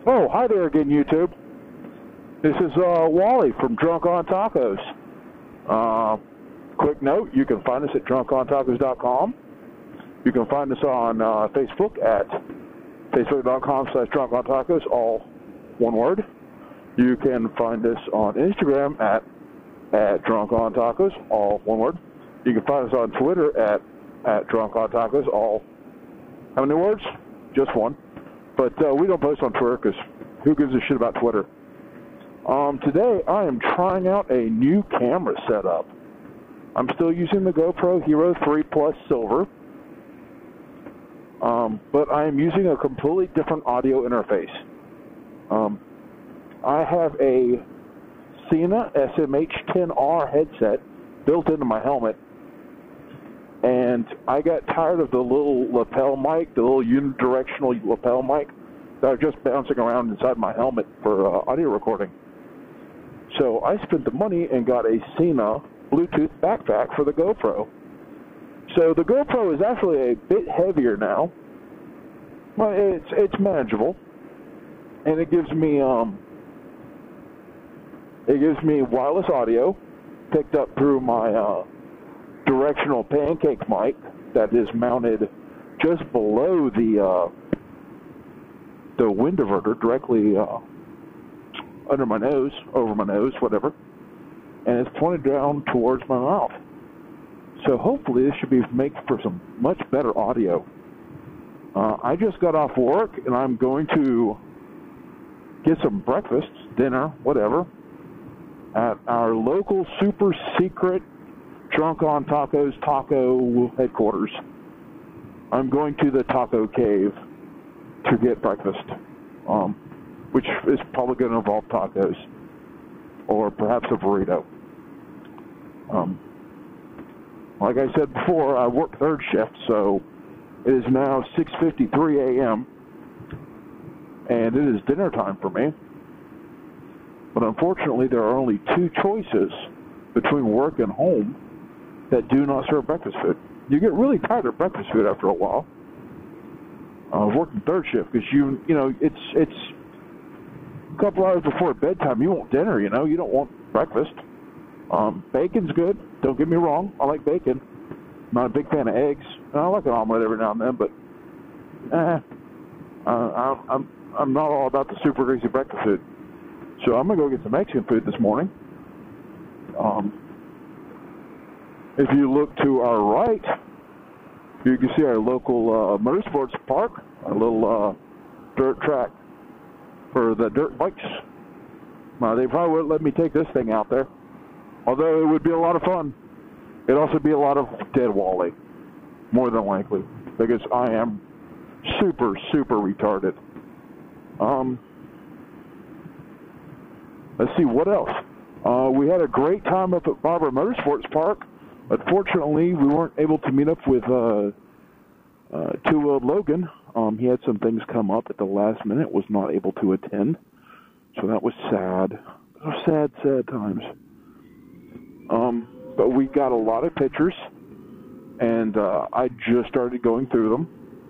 Oh, hi there again, YouTube. This is Wally from drunkontacos. Quick note, you can find us at drunkontacos.com. You can find us on Facebook at facebook.com/drunkontacos, all one word. You can find us on Instagram at drunkontacos, all one word. You can find us on Twitter at drunkontacos, all how many words? Just one. But we don't post on Twitter because who gives a shit about Twitter? Today I am trying out a new camera setup. I'm still using the GoPro Hero 3 Plus Silver, but I am using a completely different audio interface. I have a Sena SMH-10R headset built into my helmet, and I got tired of the little lapel mic, the little unidirectional lapel mic that are just bouncing around inside my helmet for audio recording. So I spent the money and got a Sena Bluetooth backpack for the GoPro. So the GoPro is actually a bit heavier now, but it's manageable, and it gives me wireless audio picked up through my directional pancake mic that is mounted just below the wind diverter, directly under my nose, over my nose, whatever, and it's pointed down towards my mouth. So hopefully this should make for some much better audio. I just got off work and I'm going to get some breakfast, dinner, whatever, at our local super secret Drunk on Tacos taco headquarters. I'm going to the taco cave to get breakfast, which is probably going to involve tacos or perhaps a burrito. Like I said before, I work third shift, so it is now 6:53 a.m. and it is dinner time for me. But unfortunately, there are only two choices between work and home that do not serve breakfast food. You get really tired of breakfast food after a while. Working third shift, because you know it's a couple hours before bedtime. You want dinner, you don't want breakfast. Bacon's good. Don't get me wrong. I like bacon. I'm not a big fan of eggs. I like an omelet every now and then, but I'm not all about the super greasy breakfast food. So I'm gonna go get some Mexican food this morning. If you look to our right, you can see our local motorsports park, our little dirt track for the dirt bikes. They probably wouldn't let me take this thing out there, although it would be a lot of fun. It'd also be a lot of dead Wally, more than likely, because I am super, super retarded. Let's see, what else? We had a great time up at Barber Motorsports Park. Unfortunately, we weren't able to meet up with Two-Wheeled Logan. He had some things come up at the last minute, was not able to attend. So that was sad. Sad, sad times. But we got a lot of pictures, and I just started going through them,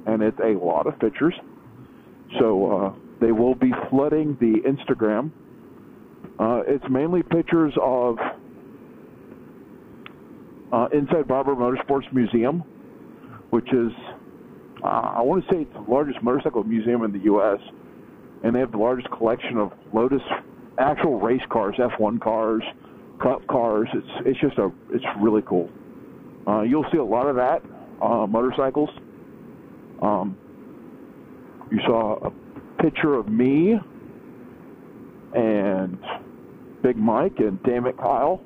and it's a lot of pictures. So they will be flooding the Instagram. It's mainly pictures of inside Barber Motorsports Museum, which is, I want to say it's the largest motorcycle museum in the U.S., and they have the largest collection of Lotus actual race cars, F1 cars, Cup cars. It's really cool. You'll see a lot of that, motorcycles. You saw a picture of me and Big Mike and Damn It Kyle.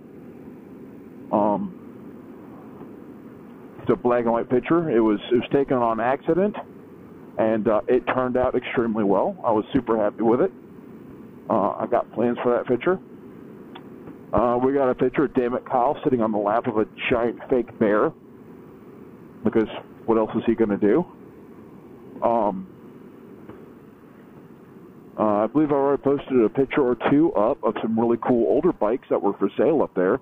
It's a black and white picture. It was taken on accident, and it turned out extremely well. I was super happy with it. I got plans for that picture. We got a picture of Damn It Kyle sitting on the lap of a giant fake bear, because what else is he going to do? I believe I already posted a picture or two up of some really cool older bikes that were for sale up there.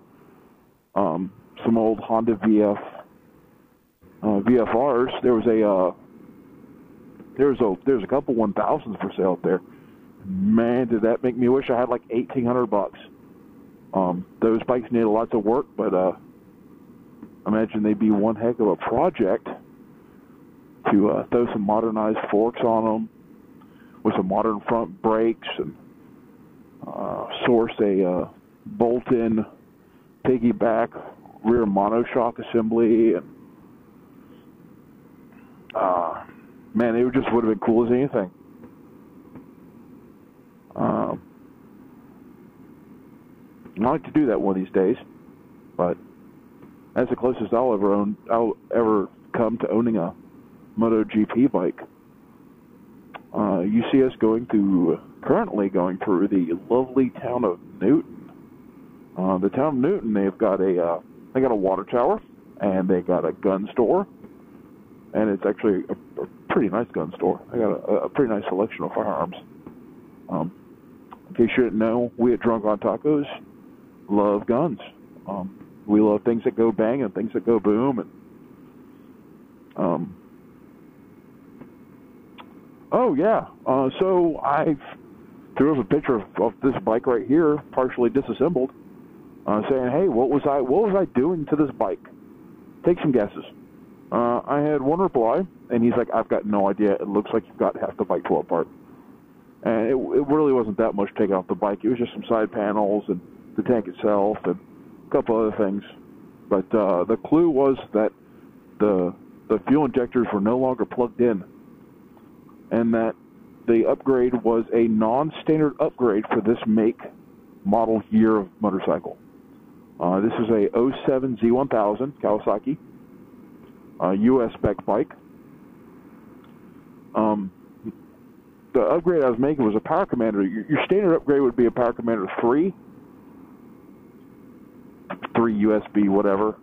Some old Honda VFRs. There was a couple 1000s for sale up there. Man, did that make me wish I had like $1,800. Those bikes needed lots of work, but I imagine they'd be one heck of a project to throw some modernized forks on them with some modern front brakes and source a bolt-in piggyback rear monoshock assembly, and man, it just would have been cool as anything. I'd like to do that one of these days, but that's the closest I'll ever come to owning a MotoGP bike. You see us currently going through the lovely town of Newton. The town of Newton, they got a water tower, and they got a gun store, and it's actually a pretty nice gun store. They got a pretty nice selection of firearms. In case you didn't know, we at Drunkontacos love guns. We love things that go bang and things that go boom. And oh yeah, so I threw up a picture of this bike right here, partially disassembled, saying, "Hey, what was I doing to this bike? Take some guesses." I had one reply, and he's like, "I've got no idea. It looks like you've got half the bike torn apart." And it really wasn't that much taken off the bike. It was just some side panels and the tank itself and a couple other things. But the clue was that the fuel injectors were no longer plugged in, and that the upgrade was a non-standard upgrade for this make, model, year of motorcycle. This is a 07 Z1000 Kawasaki, US spec bike. The upgrade I was making was a Power Commander. Your standard upgrade would be a Power Commander 3 USB, whatever.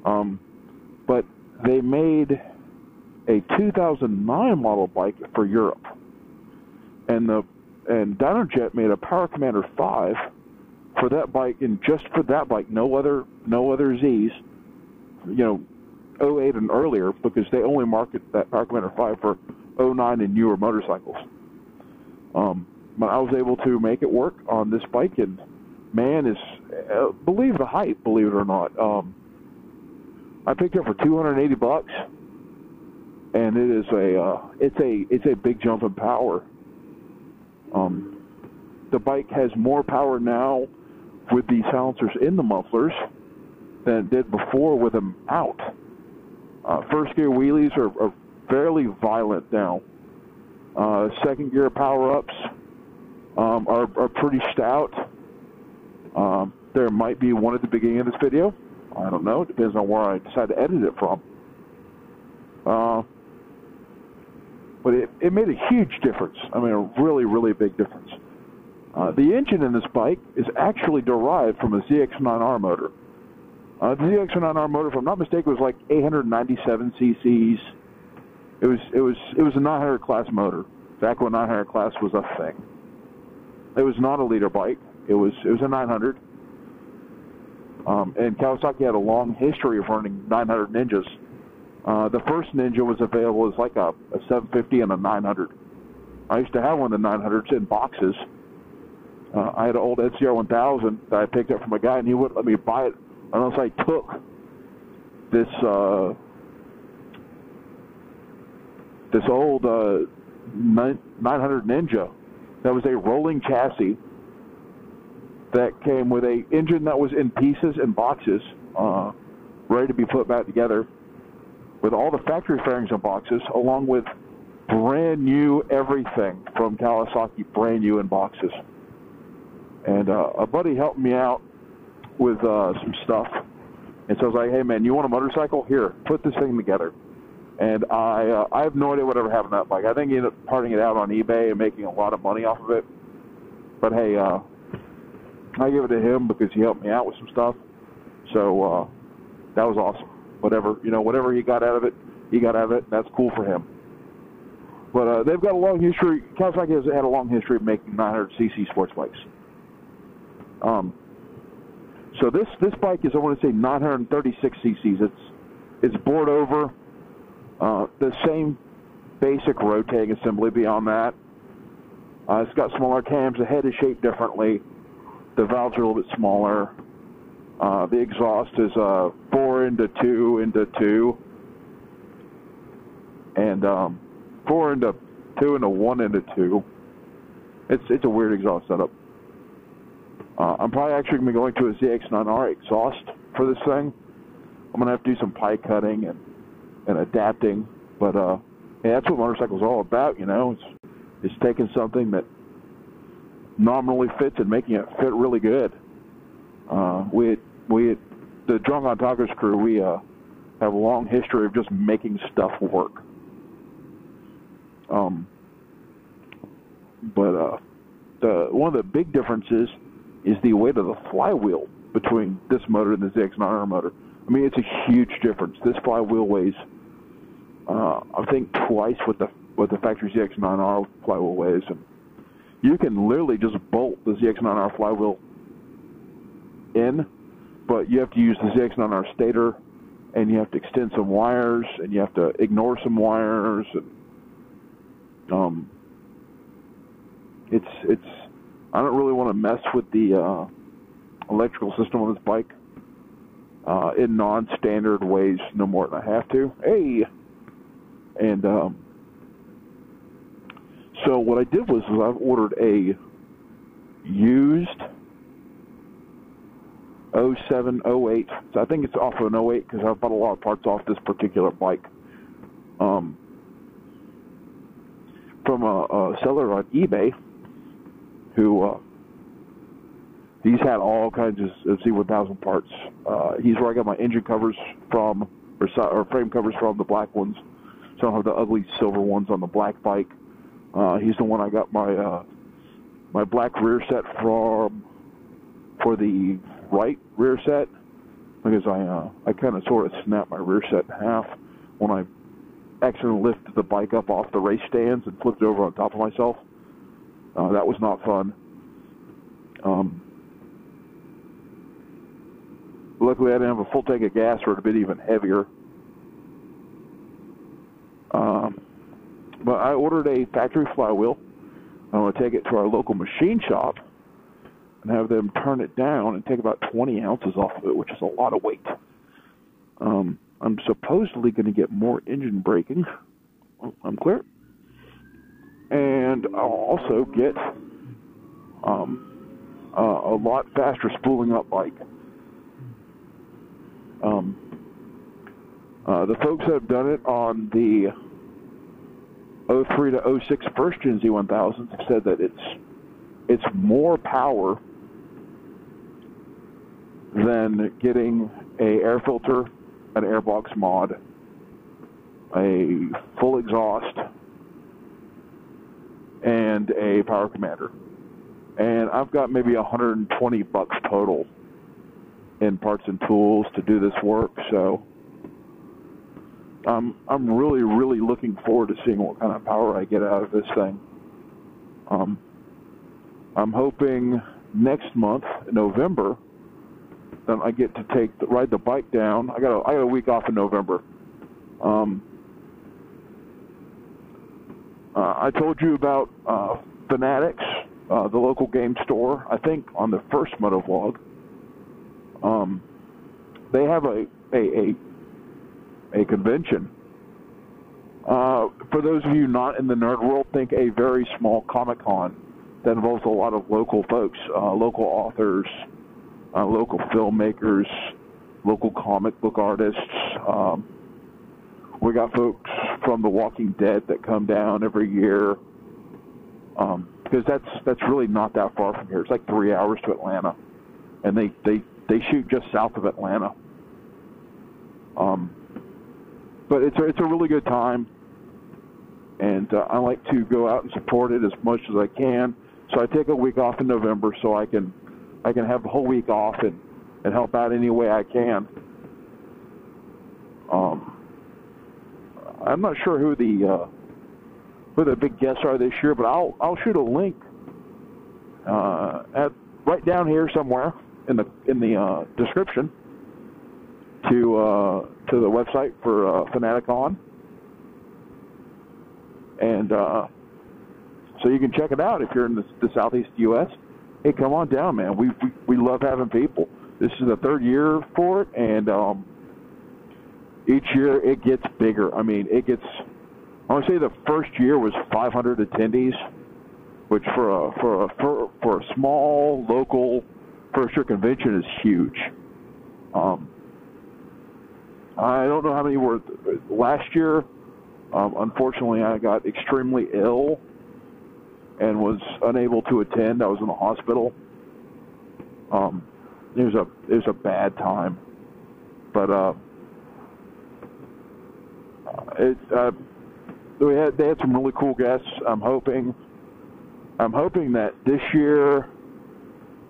But they made a 2009 model bike for Europe, and Dynojet made a Power Commander 5 for that bike, and just for that bike, no other Zs, 08 and earlier, because they only market that Power Commander 5 for 09 and newer motorcycles. But I was able to make it work on this bike, and man, believe the hype, believe it or not. I picked it up for $280, and it's a big jump in power. The bike has more power now with the silencers in the mufflers than it did before with them out. First gear wheelies are fairly violent now. Second gear power-ups are pretty stout. There might be one at the beginning of this video. I don't know. It depends on where I decide to edit it from. But it made a huge difference. I mean, a really, really big difference. The engine in this bike is actually derived from a ZX9R motor. The ZX9R motor, if I'm not mistaken, was like 897 cc's. It was a 900 class motor, back when 900 class was a thing. It was not a liter bike. It was a 900. And Kawasaki had a long history of running 900 Ninjas. The first Ninja was available as like a 750 and a 900. I used to have one of the 900s in boxes. I had an old NCR 1000 that I picked up from a guy, and he wouldn't let me buy it unless I took this old 900 Ninja that was a rolling chassis that came with a engine that was in pieces and boxes, ready to be put back together, with all the factory fairings and boxes, along with brand new everything from Kawasaki, brand new in boxes. And a buddy helped me out with some stuff, and so I was like, "Hey man, you want a motorcycle? Here, put this thing together." And I have no idea whatever happened to that bike. I think he ended up parting it out on eBay and making a lot of money off of it. But hey, I give it to him because he helped me out with some stuff. So that was awesome. Whatever he got out of it, he got out of it. That's cool for him. But they've got a long history. Kawasaki has had a long history of making 900cc sports bikes. So this bike is, I want to say, 936 cc's. It's bored over. The same basic rotating assembly beyond that. It's got smaller cams. The head is shaped differently. The valves are a little bit smaller. The exhaust is 4 into 2 into 2. And 4 into 2 into 1 into 2. It's a weird exhaust setup. I'm probably actually going to be going to a ZX9R exhaust for this thing. I'm going to have to do some pie cutting and adapting. But yeah, that's what motorcycles are all about, It's taking something that nominally fits and making it fit really good. We the drunkontacos crew, we have a long history of just making stuff work. But one of the big differences is the weight of the flywheel between this motor and the ZX9R motor. I mean, it's a huge difference. This flywheel weighs, I think, twice what the factory ZX9R flywheel weighs, and you can literally just bolt the ZX9R flywheel in, but you have to use the ZX9R stator, and you have to extend some wires, and you have to ignore some wires, and it's I don't really want to mess with the electrical system on this bike. In non-standard ways no more than I have to. Hey! And so what I did was I've ordered a used 07, 08. So I think it's off of an 08 because I bought a lot of parts off this particular bike. From a seller on eBay who he's had all kinds of Z1000 parts. He's where I got my engine covers from, or frame covers from, the black ones. So I don't have the ugly silver ones on the black bike. He's the one I got my black rear set from for the right rear set, because I kind of sort of snapped my rear set in half when I accidentally lifted the bike up off the race stands and flipped it over on top of myself. That was not fun. Luckily, I didn't have a full tank of gas, or it would have been even heavier. But I ordered a factory flywheel. I'm going to take it to our local machine shop and have them turn it down and take about 20 ounces off of it, which is a lot of weight. I'm supposedly going to get more engine braking. I'm clear. And I'll also get a lot faster spooling up bike. The folks that have done it on the 03 to 06 first gen Z1000s have said that it's more power than getting a air filter, an airbox mod, a full exhaust, and a power commander. And I've got maybe $120 total in parts and tools to do this work, so I'm really, really looking forward to seeing what kind of power I get out of this thing. I'm hoping next month, in November, then I get to ride the bike down. I got a week off in November. I told you about Fanatics, the local game store, I think on the first motovlog. They have a convention. For those of you not in the nerd world, think a very small Comic-Con that involves a lot of local folks, local authors, local filmmakers, local comic book artists. We got folks from The Walking Dead that come down every year, because that's really not that far from here. It's like 3 hours to Atlanta, and they shoot just south of Atlanta. But it's a really good time, and I like to go out and support it as much as I can. So I take a week off in November so I can I can have the whole week off and help out any way I can. I'm not sure who the big guests are this year, but I'll shoot a link right down here somewhere in the description to the website for Fanaticon, and so you can check it out if you're in the Southeast U.S. Hey, come on down, man. We love having people. This is the third year for it, and each year it gets bigger. I mean, I want to say the first year was 500 attendees, which for a small local first year convention is huge. I don't know how many were last year. Unfortunately, I got extremely ill and was unable to attend. I was in the hospital. It was a bad time, but they had some really cool guests. I'm hoping that this year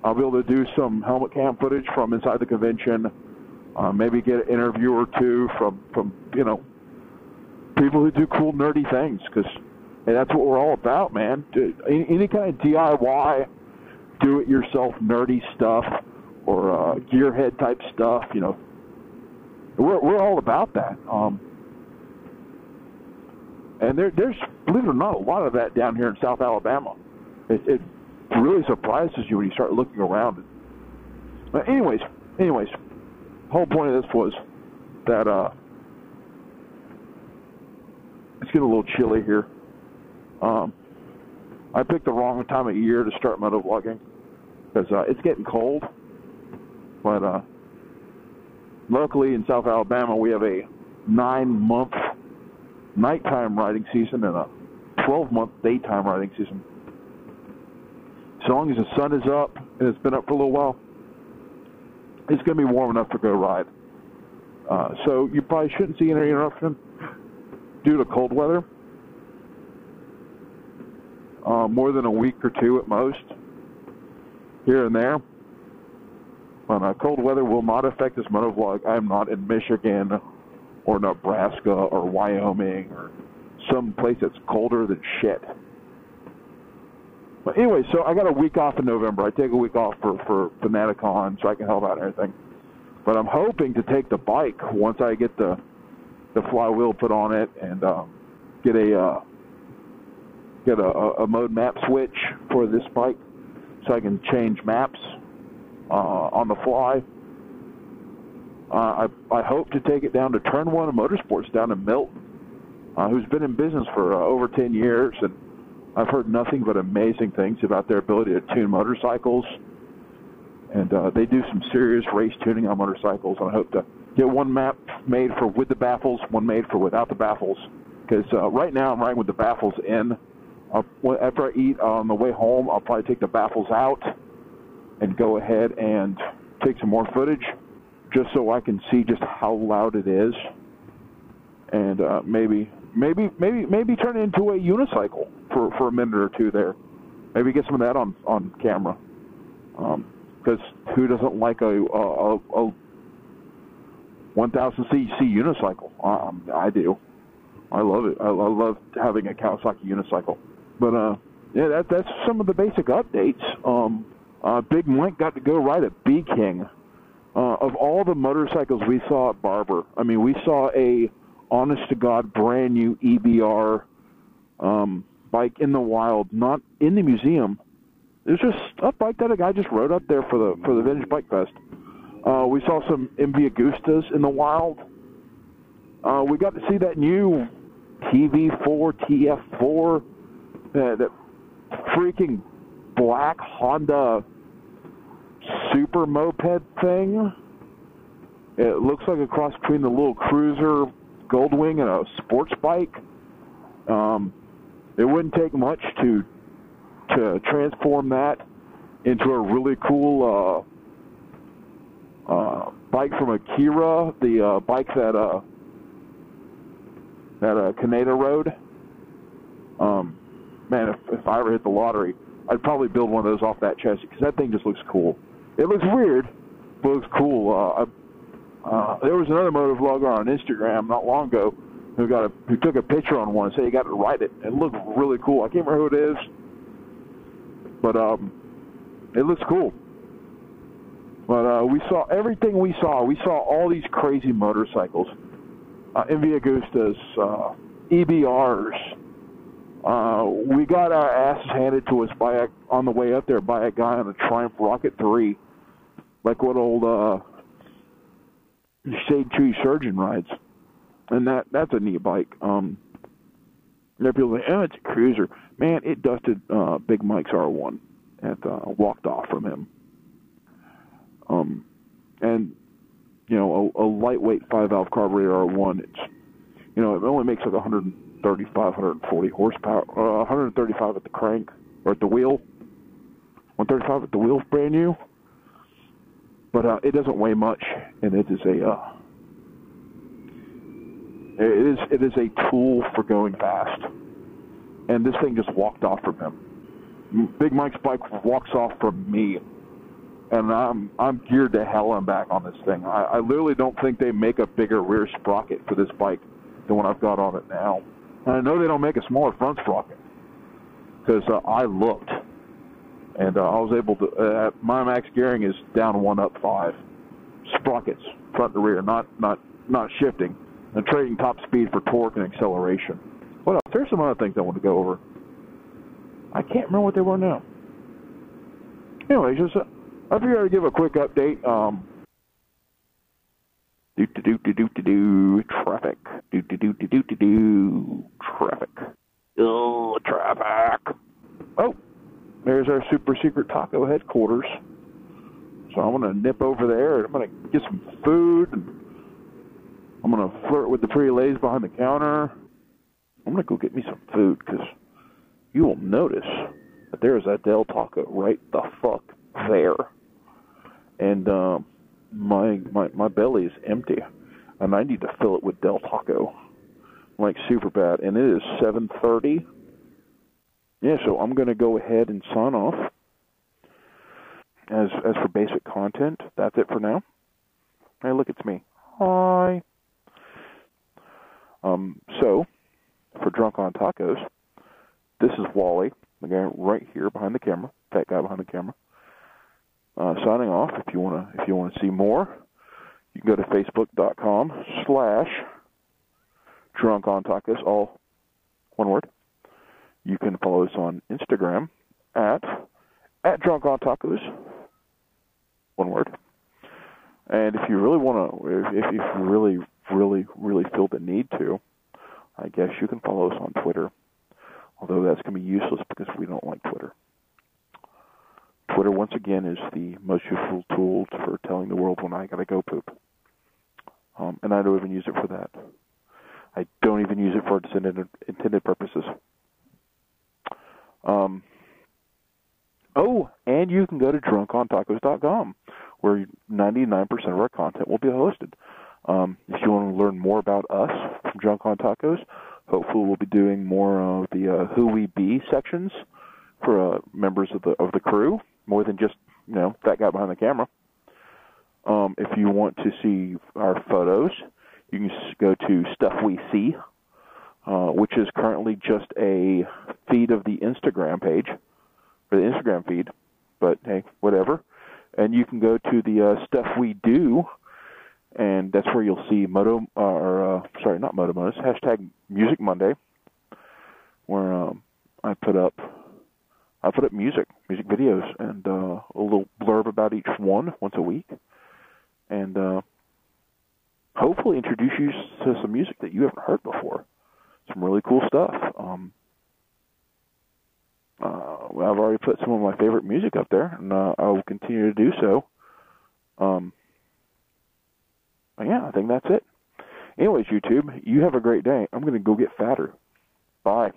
I'll be able to do some helmet cam footage from inside the convention. Maybe get an interview or two from people who do cool nerdy things, because that's what we're all about, man. Any kind of DIY, do-it-yourself nerdy stuff or gearhead type stuff, we're all about that. And there's, believe it or not, a lot of that down here in South Alabama. It really surprises you when you start looking around. But anyways, the whole point of this was that it's getting a little chilly here. I picked the wrong time of year to start motovlogging because it's getting cold. But luckily in South Alabama we have a 9-month nighttime riding season and a 12-month daytime riding season. So long as the sun is up, and it's been up for a little while, it's going to be warm enough to go ride. So you probably shouldn't see any interruption due to cold weather. More than a week or two at most, here and there. But cold weather will not affect this motovlog. I'm not in Michigan or Nebraska or Wyoming or some place that's colder than shit. But anyway, so I got a week off in November. I take a week off for Fanaticon so I can help out and everything. But I'm hoping to take the bike once I get the flywheel put on it and get a mode map switch for this bike so I can change maps on the fly. I hope to take it down to Turn 1 Motorsports down in Milton, who's been in business for over 10 years, and I've heard nothing but amazing things about their ability to tune motorcycles, and they do some serious race tuning on motorcycles, and I hope to get one map made for with the baffles, one made for without the baffles, because right now I'm riding with the baffles in. After I eat on the way home, I'll probably take the baffles out and go ahead and take some more footage just so I can see just how loud it is, and maybe turn it into a unicycle for a minute or two there. Maybe get some of that on camera, because who doesn't like a 1000cc unicycle? I do. I love it. I love having a Kawasaki unicycle. But yeah, that's some of the basic updates. Big Mike got to go ride a B King. Of all the motorcycles we saw at Barber, I mean, we saw a honest-to-God brand new EBR bike in the wild, not in the museum. It was just a bike that a guy just rode up there for the Vintage Bike Fest. We saw some MV Agustas in the wild. We got to see that new TV4, TF4, that freaking black Honda super moped thing. It looks like a cross between the little cruiser Goldwing and a sports bike. It wouldn't take much to transform that into a really cool bike from Akira, the bike that Kaneda rode. Man, if I ever hit the lottery, I'd probably build one of those off that chassis, because that thing just looks cool. It looks weird, but it looks cool. There was another motor vlogger on Instagram not long ago who took a picture on one and said he got to ride it. It looked really cool. I can't remember who it is, but it looks cool. But we saw everything we saw. We saw all these crazy motorcycles, MV Agustas, EBRs. We got our asses handed to us on the way up there by a guy on a Triumph Rocket 3, like what old Shade Tree Surgeon rides, and that's a neat bike. There are people say, "Oh, it's a cruiser." Man, it dusted Big Mike's R1 and walked off from him. And you know, a lightweight 5-valve carburetor R1. It's, you know, it only makes like 135, 140 horsepower, 135 at the crank or at the wheel. 135 at the wheel, brand new. But it doesn't weigh much, and it is a tool for going fast. And this thing just walked off from him. Big Mike's bike walks off from me, and I'm geared to hell and back on this thing. I literally don't think they make a bigger rear sprocket for this bike than what I've got on it now. And I know they don't make a smaller front sprocket, because I looked. And I was able to, my max gearing is down 1 up 5. Sprockets, front to rear, not shifting. And trading top speed for torque and acceleration. What else? There's some other things I want to go over. I can't remember what they were now. Anyway, just, I figured I'd give a quick update. Traffic. Traffic. Oh, traffic. Oh. There's our super secret taco headquarters. So I'm going to nip over there, and I'm going to get some food, and I'm going to flirt with the pretty ladies behind the counter. I'm going to go get me some food, because you will notice that there's that Del Taco right the fuck there. And my belly is empty, and I need to fill it with Del Taco, like super bad. And it is 7:30. Yeah, so I'm going to go ahead and sign off. As for basic content, that's it for now. Hey, look, it's me. Hi. So, for Drunk on Tacos, this is Wally, the guy right here behind the camera, that guy behind the camera. Signing off. If you want to see more, you can go to facebook.com/drunkontacos, all one word. You can follow us on Instagram at drunkontacos, one word. And if you really want to, if you really feel the need to, I guess you can follow us on Twitter. Although that's going to be useless because we don't like Twitter. Twitter, once again, is the most useful tool for telling the world when I got to go poop. And I don't even use it for that. I don't even use it for its intended purposes. Oh, and you can go to drunkontacos.com, where 99% of our content will be hosted. If you want to learn more about us from Drunk on Tacos, hopefully we'll be doing more of the Who We Be sections for members of the crew, more than just, you know, that guy behind the camera. If you want to see our photos, you can go to Stuff We See, which is currently just a feed of the Instagram page, or the Instagram feed, but hey, whatever. And you can go to the Stuff We Do, and that's where you'll see not Motomos, hashtag Music Monday, where I put up music videos, and a little blurb about each one once a week, and hopefully introduce you to some music that you haven't heard before. Some really cool stuff. I've already put some of my favorite music up there, and I will continue to do so. Yeah, I think that's it. Anyways, YouTube, you have a great day. I'm going to go get fatter. Bye.